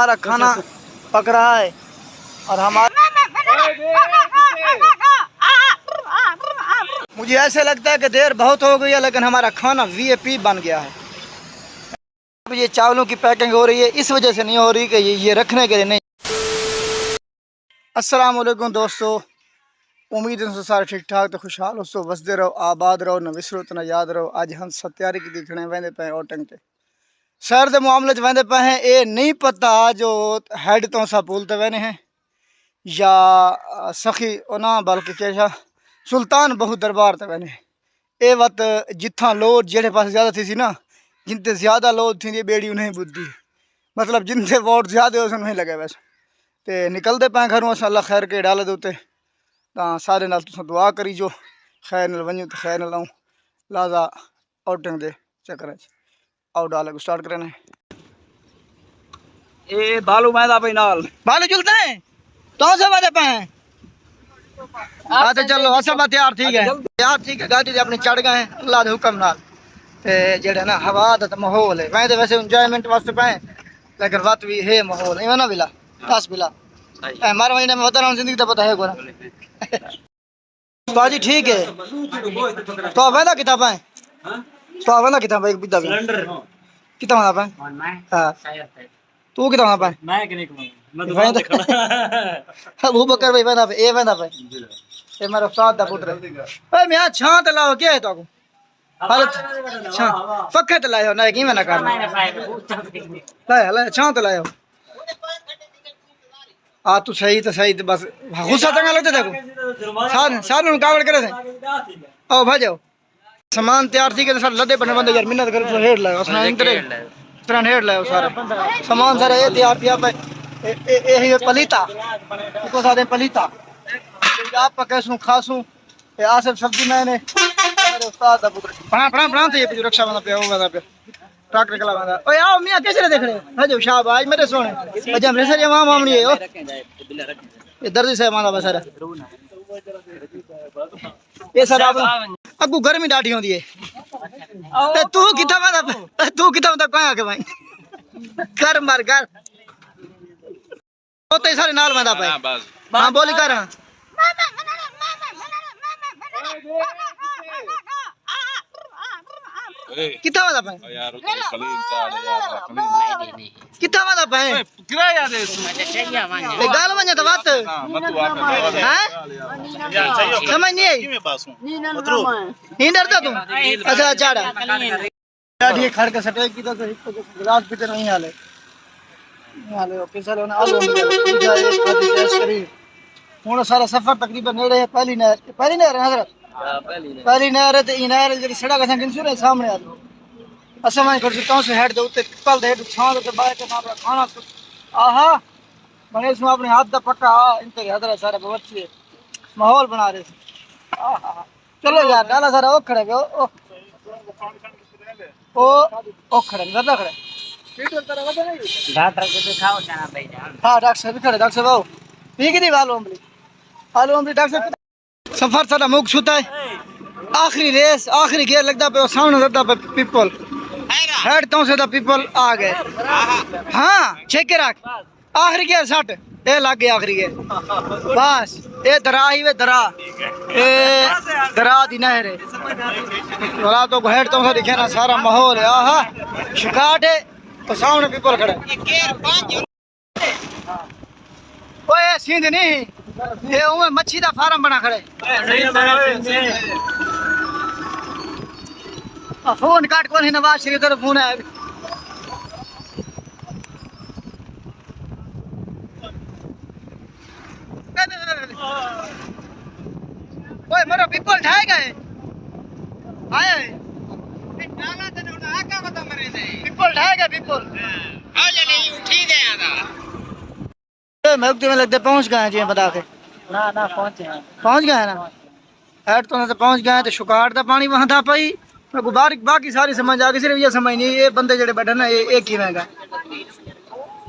हमारा खाना पक रहा है और हमारा मुझे ऐसे लगता है कि देर बहुत हो गई है, लेकिन हमारा खाना वीआईपी बन गया है। अब ये चावलों की पैकिंग हो रही है, इस वजह से नहीं हो रही कि ये रखने के लिए नहीं। अस्सलाम वालेकुम दोस्तों, उम्मीद है सारे ठीक ठाक तो खुशहाल हो, वसदे रहो, आबाद रहो, न विसरो तो न याद रहो। अज हम सब तैयारी की दिखने वेंदे पे ओटंग ते शहर के मामले च वेंदे पे हैं। ये नहीं पता जो हैड तो सा पुल ते वेने हैं या सखी ना बल्कि क्या सुल्तान बहु दरबार ते वेने। ये वत जिथा लोड जेड़े पास ज़्यादा थी सी ना, जिनते ज़्यादा लोड थी बेड़ी उन्हें बुद्धि, मतलब जिनते वोट ज़्यादा उस नहीं लगे वैसे तो निकलते पे घरों अस अल्लाह खैर के डाले दे उत्ते तो सारे नाल तुस दुआ करी जो खैर नाल वनूं तो खैर नाल आऊँ लाजा आउटिंग दे चक्कर आओ डाले को स्टार्ट करें। ए बालू मैदा पे नाल बालू चलते हैं तो से वादे पे हैं। हाँ तो चलो असल बात यार ठीक है, यार ठीक है, गाड़ी अपनी चढ़ गए हैं अल्लाह के हुक्म नाल ते जेड़ा ना हवा दा माहौल है वैसे वैसे एंजॉयमेंट वास्ते पे, लेकिन बात भी है माहौल इवन ना बिला दस बिला मार वजह में बता रहा हूँ, जिंदगी का पता है गोरा बाजी ठीक है। तो वैदा किताब है तो वैदा किताब एक बिदा कितना होना पाए। हां तू कितना होना पाए मैं कि नहीं मैं दुकान पे खड़ा वो बकर भाई वैदा पे ए वैदा पे ए मेरा उस्ताद दा पुत्र ओए मैं छां ते लाओ क्या है तो हालत छां पक्के ते लायो ना की मैं ना कर लाया लाया छां ते लायो आ तू सही तो बस गुस्सा चंगा लगता देखो सारे सारे कावड़ करे थे आओ भाजो सामान तैयार थी के सर लदे बने बंदे यार मिन्नत कर तो हेड लाओ उसने इंतरे तरह हेड लाओ सारा सामान सारा ये तैयार पिया पे ये पलीता को सारे पलीता आप पकेसू खासू ये आ सब सब्जी मैंने मेरे उस्ताद दा पुत्र बना थे ये रक्षा बंदा पे होगा पे ट्रैक्टर कला बंदा ओए आओ मियां कैसे देख रहे हो हजो शाबाश मेरे सोने अजम रे सर मां मामनी है ये दर्द से मां दा बसरा ये सर आप अगू गर्मी डाठी होंदी है ते तू किथा बंदा कहां के भाई कर मार कर ओते सारे नाल बंदा पे हां बोली कर कितना वाला पे यार कलीन चाड़ यार कितना वाला पे किराया दे ले गाल वने तो बात हां समझ नहीं आई नहीं डरता तू अच्छा चाड़ा लाठी खड़ के सटे की तो गिलास पीते नहीं हाले ओके सर ने आलू जाए खादी करी हुन सारा सफर तकरीबन नेड़े है। पहली नहर हजरत पहली नहर है ते इनार जड़ी सड़क असा गिनसू रे सामने आ असा मैं कर सकता हूं से हेड दे उत्ते पल दे छां दे बाहर के अपना खाना आहा बने इसमें अपने हाथ दा पक्का इनते हजरत सारे बच्चे माहौल बना रहे आहा चलो यार डाला सारा ओ खड़े गयो ओ खड़े ज्यादा खड़े डॉक्टर को दिखाओ जाना भाई जान। हां डॉक्टर साहब खड़े डॉक्टर साहब ठीक है दी आलू अमली डॉक्टर साहब सफर सारा मुक छुता है आखिरी रेस आखिरी गियर लगता पे सामने लगता पे पीपल हेड तो से दा पीपल आ गए हां चेक के रख आखिरी गियर सट ए लग गया आखिरी गियर बस ए दरा ही वे दरा ए दरा दी नहर है वाला तो हेड तो से दिखे ना सारा माहौल है आहा शिकाट है तो सामने पीपल खड़ा ये गियर 5 ओए सीध नहीं ये उमे मच्छी दा फार्म बना खड़े फोन काट कौन है नवाज शरीफ का फोन है ओए मेरा पीपल ढाए गए आए डाला तो ना आका बता मरे दे पीपल ढाए गए पीपल हां ले नहीं उठी दे आदा मैं तो लगता पहुंच गए जी बता के ना पहुंच गए ना हेड तो पहुंच गए तो शुकार दा पानी वहां था पई बाकी सारी समझ आ गई, सिर्फ ये समझ नहीं ये बंदे जेडे बैठे ना ये की महंगा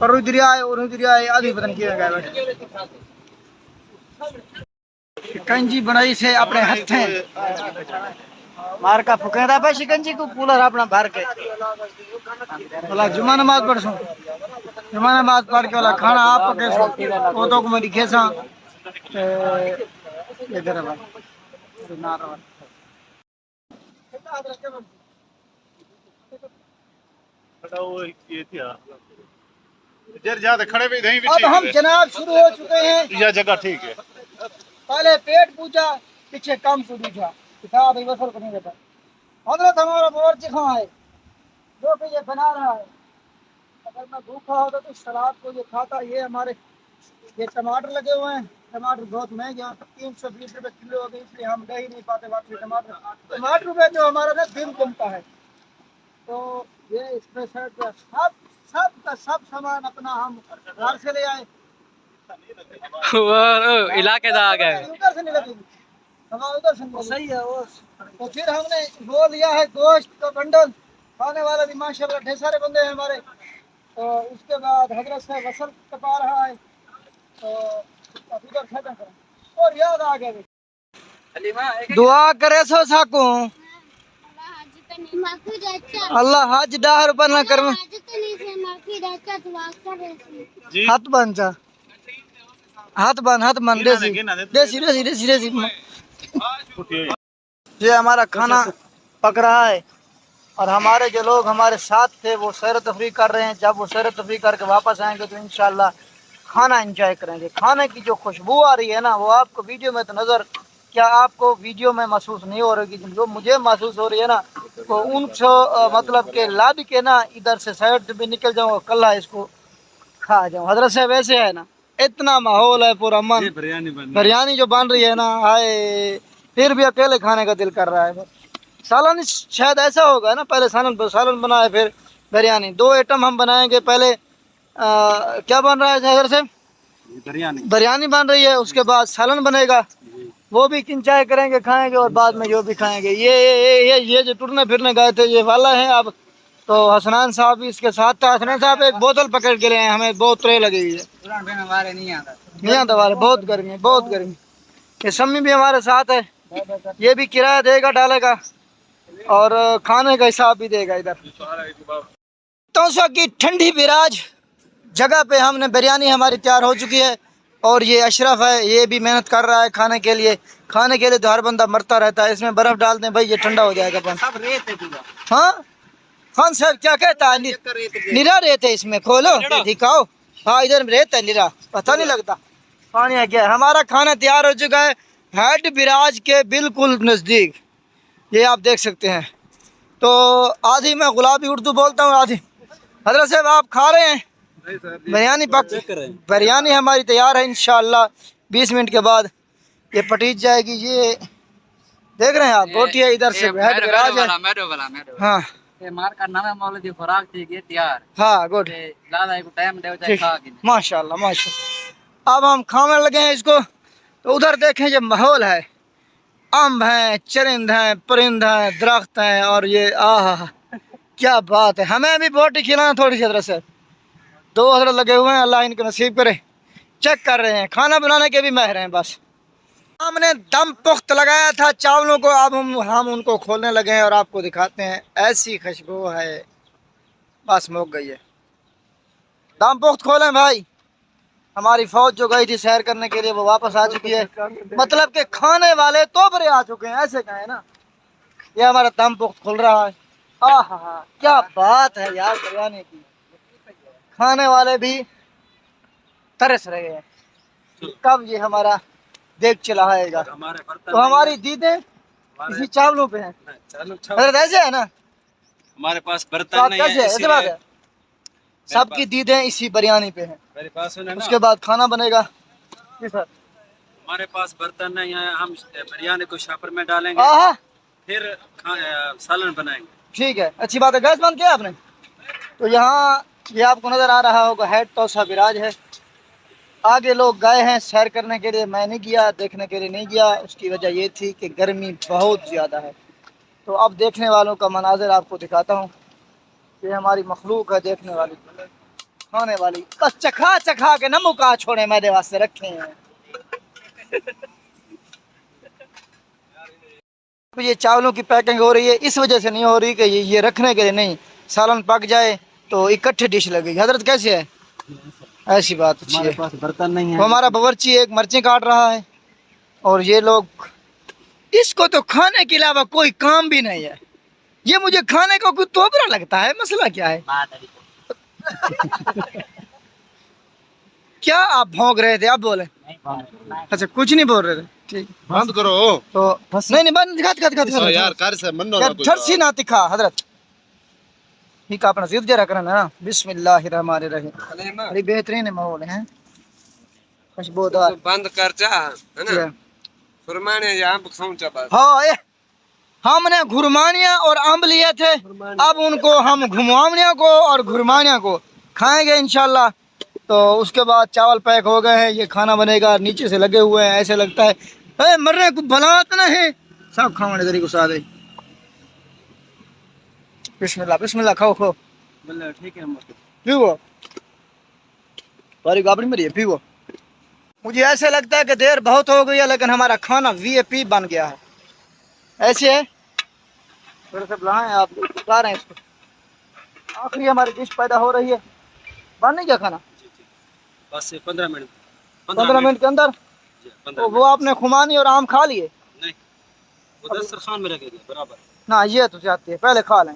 पर दरिया है और दरिया है आधी पता नहीं की महंगा बैठे कंजी बनाई से अपने हथे मार का फुकेदा पे शिकंजी को कूलर अपना भर के बोला जुमा नमाज पढ़ सो जुमा नमाज पढ़ के बोला खाना आप पके सो वो तो को मेरी खेसा इधर भाई नार खड़े भी नहीं अब हम जनाब शुरू हो चुके हैं। यह जगह ठीक है। पहले पेट पूजा पीछे कम पूजा किताब वसल को नहीं देता हजरत हमारा बावर्ची खां है जो कि ये बना रहा है। अगर मैं भूखा होता तो सलाद को ये खाता। ये हमारे ये टमाटर लगे हुए हैं। टमाटर बहुत महंगे हैं 320 रुपये किलो हो गए इसलिए हम ले ही नहीं पाते वापस टमाटर रुपये जो हमारा ना दिन जमता है। तो ये इसमें सब का सब सामान अपना हम घर से ले आए इलाके दा आ गए उधर से नहीं लगेगी हमारा उधर से सही है वो। तो फिर हमने वो लिया है गोश्त का बंडल खाने वाले भी माशाल्लाह ढेर सारे बंदे हैं हमारे। तो उसके बाद हजरत से वसल टपा रहा है तो उधर खत्म करें और याद आ गया दुआ करे सो साकू अल्लाह हज डाह रुपया ना कर हाथ बन जा हाथ बन देसी देसी देसी देसी देसी ये हमारा खाना पक रहा है और हमारे जो लोग हमारे साथ थे वो सैर तफरीह कर रहे हैं। जब वो सैर तफरीह करके वापस आएंगे तो इंशाल्लाह खाना एंजॉय करेंगे। खाने की जो खुशबू आ रही है ना वो आपको वीडियो में तो नज़र क्या आपको वीडियो में महसूस नहीं हो रही जो मुझे महसूस हो रही है ना तो उनको मतलब के लाद के ना इधर से साइड भी निकल जाऊँगा कल्ला इसको खा जाऊँ। हजरत साहब ऐसे है ना इतना माहौल है पूरा मन बिरयानी जो बन रही है ना हाय फिर भी अकेले खाने का दिल कर रहा है। सालन शायद ऐसा होगा ना पहले सालन बनाए फिर बिरयानी 2 आइटम हम बनाएंगे। पहले क्या बन रहा है हजरत साहब बिरयानी बन रही है उसके बाद सालन बनेगा वो भी किंचाई करेंगे खाएंगे और बाद में जो भी खाएंगे। ये जो टुरने फिरने गए थे ये वाला है अब तो हसनान साहब भी इसके साथ था। हसनान साहब एक बोतल पकड़ के ले आए हमें बहुत ट्रे लगी हुई है नहीं आता हमारे बहुत गर्मी ये सम्मी भी हमारे साथ है ये भी किराया देगा डालेगा और खाने का हिसाब भी देगा। इधर तौसा की ठंडी बिराज जगह पे हमने बिरयानी हमारी तैयार हो चुकी है और ये अशरफ है ये भी मेहनत कर रहा है खाने के लिए तो हर बंदा मरता रहता है। इसमें बर्फ डाल दें भाई ये ठंडा हो जाएगा हाँ खान साहब क्या कहता है निरा रेत है इसमें खोलो दिखाओ हाँ इधर रेत है निरा पता नहीं लगता पानी है क्या। हमारा खाना तैयार हो चुका है हेड बिराज के बिल्कुल नज़दीक ये आप देख सकते हैं। तो आधी मैं गुलाबी उर्दू बोलता हूँ आधी हजरत साहब आप खा रहे हैं बिरयानी हमारी तैयार है इंशाअल्लाह 20 मिनट के बाद ये पटीच जाएगी। ये देख रहे हैं आप बोटी है इधर से हेड बिराज है हाँ मार का नाम है मौलवी खुराक थी ये तैयार हाँ गुड लादा को टाइम दे जाए खा के माशाल्लाह अब हम खाने लगे हैं इसको। तो उधर देखें ये माहौल है अम्ब हैं चरिंद हैं परिंद हैं दरख्त हैं और ये आहा क्या बात है। हमें भी बोटी खिलाना थोड़ी सी हजरत से 2 हजरत लगे हुए हैं अल्लाह इनको नसीब करे चेक कर रहे हैं खाना बनाने के भी माहिर हैं। बस हमने दम पुख्त लगाया था चावलों को अब हम उनको खोलने लगे हैं और आपको दिखाते हैं ऐसी खुशबू है बस मुक गई है। दम पुख्त खोलें भाई हमारी फौज जो गई थी सैर करने के लिए वो वापस आ चुकी है मतलब कि खाने वाले तो बड़े आ चुके हैं ऐसे कहें ना। ये हमारा दम पुख्त खुल रहा है आहा क्या बात है यार बिरयानी की खाने वाले भी तरस रहे हैं कब ये हमारा देख चला आएगा। तो हमारी दीदें इसी चावलों पे हैं ऐसे है ना हमारे पास बर्तन नहीं है ऐसे बात है सबकी दीदें इसी बिरयानी पे हैं। मेरे पास उसके बाद खाना बनेगा सर हमारे पास बर्तन नहीं है हम बिरयानी को शापर में डालेंगे फिर सालन बनाएंगे ठीक है अच्छी बात है। गैस बंद किया आपने। तो यहाँ ये आपको नज़र आ रहा होगा हेड तौसा बिराज है आगे लोग गए हैं सैर करने के लिए मैं नहीं गया देखने के लिए नहीं गया उसकी वजह ये थी कि गर्मी बहुत ज़्यादा है। तो अब देखने वालों का मनाजिर आपको दिखाता हूँ। ये हमारी मखलूक है देखने वाली खाने वाली बस चखा के न मुका छोड़े मेरे वास्ते रखे हैं। ये चावलों की पैकिंग हो रही है, इस वजह से नहीं हो रही कि ये रखने के लिए नहीं, सालन पक जाए तो इकट्ठे डिश लगेगी। हजरत कैसे है? ऐसी बात अच्छी है। पास बर्तन नहीं तो हमारा बावर्ची एक मिर्चें काट रहा है और ये लोग, इसको तो खाने के अलावा कोई काम भी नहीं है। ये मुझे खाने को कुछ तोबरा लगता है, मसला क्या है? क्या आप भौंक रहे थे? आप बोले। अच्छा कुछ नहीं बोल रहे थे, ठीक बंद करो तो नहीं बंद यार कार से मन यार झरसी ना तिखा हजरत ठीक अपना जिद जरा करना ना। बिस्मिल्लाहिर्रहमानिर्रहीम। अरे बेहतरीन है माहौल है, खुशबूदार। बंद कर जा है ना, फरमाने या आम खाऊं चा बस। हाँ हमने घुरमानिया और आम लिए थे, अब उनको हम घुमावनिया को और घुरमानिया को खाएंगे इंशाल्लाह। तो उसके बाद चावल पैक हो गए हैं, ये खाना बनेगा, नीचे से लगे हुए हैं, ऐसे लगता है मरने को बनात ना है सब खाने तरीके से आ गई। बिस्मिल्लाह बिस्मिल्लाह, खाओ खाओ। ठीक है पीवो, बारी गाबड़ी मरी है, पीवो। मुझे ऐसे लगता है कि देर बहुत हो गई है, लेकिन हमारा खाना वीआईपी बन गया है। ऐसे है, थोड़ा सा बुलाएं आप, बता रहे हैं इसको। आखिरी हमारी डिश पैदा हो रही है, बन नहीं गया खाना? बस 15 मिनट 15 मिनट के अंदर। तो वो आपने खुमानी और आम खा लिए? नहीं, वो दस्तरखान में रखेंगे बराबर ना, ये तो चाहती है पहले खा लें,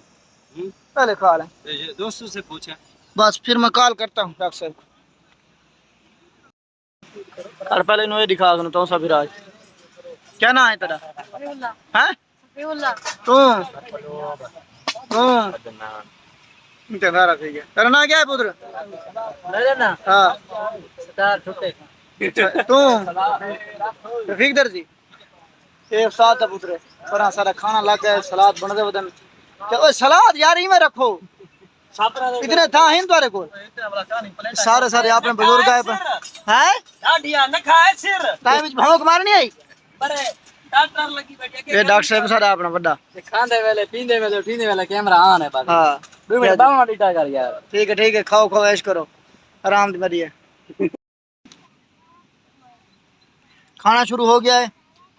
पहले खा लें। ये दोस्तों से पूछा, बस फिर मैं कॉल करता हूँ डॉक्टर साहब को। पहले इन्हें दिखा दूँ तो सब राज क्या ना है तेरा? हैं तेरा ना क्या है पुत्र? हाँ तू रफीक दर्जी एक साथ है पुत्र। पर सारा खाना लग गया, सलाद बन दे बदन। क्या सलाद यार ही में रखो, इतने था हिंद तुम्हारे को सारे सारे आपने बुजुर्ग आए हैं भौंक मारनी आई। ये डॉक्टर साहब सारा अपना बड़ा खांदे वेले पींदे वेले उठींदे वेले कैमरा ऑन है बस। हाँ 2 मिनट बावना डीटा कर यार। ठीक है खाओ खाओ ऐश करो, आराम से मरिए। खाना शुरू हो गया है,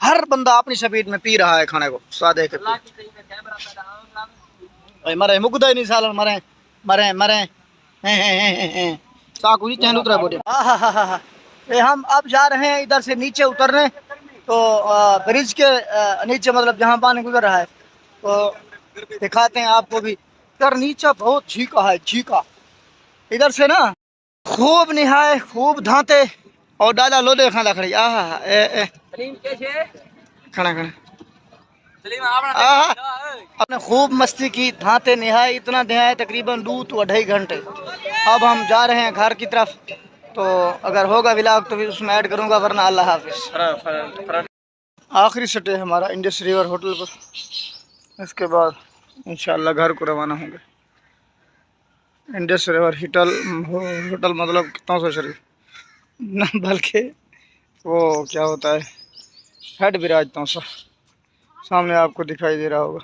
हर बंदा अपनी स्पीड में पी रहा है खाने को, स्वाद है। मरे मुकदा ही नहीं सालन, मरे मरे मरे चाकू ही चैन उतरा बोले। हम अब जा रहे हैं इधर से नीचे उतरने, तो ब्रिज के नीचे मतलब जहाँ पानी गुजर रहा है, तो दिखाते हैं आपको भी। इधर नीचे बहुत चीका है, चीका इधर से ना खूब निहाय, खूब धांते और डाला लोदे खाना खड़ी। खड़ा खड़ा आपने खूब मस्ती की, धांते निहाय, इतना निहाय तकरीबन 2 to 2.5 घंटे। अब हम जा रहे हैं घर की तरफ, तो अगर होगा व्लॉग तो फिर उसमें ऐड करूंगा, वरना अल्लाह हाफिज। आखिरी स्टे हमारा इंडस रिवर होटल पर, इसके बाद इंशाल्लाह घर को रवाना होंगे। इंडस रिवर होटल मतलब कितना सौ शरीफ ना, बल्कि वो क्या होता है हेड विराज तौसा, सामने आपको दिखाई दे रहा होगा।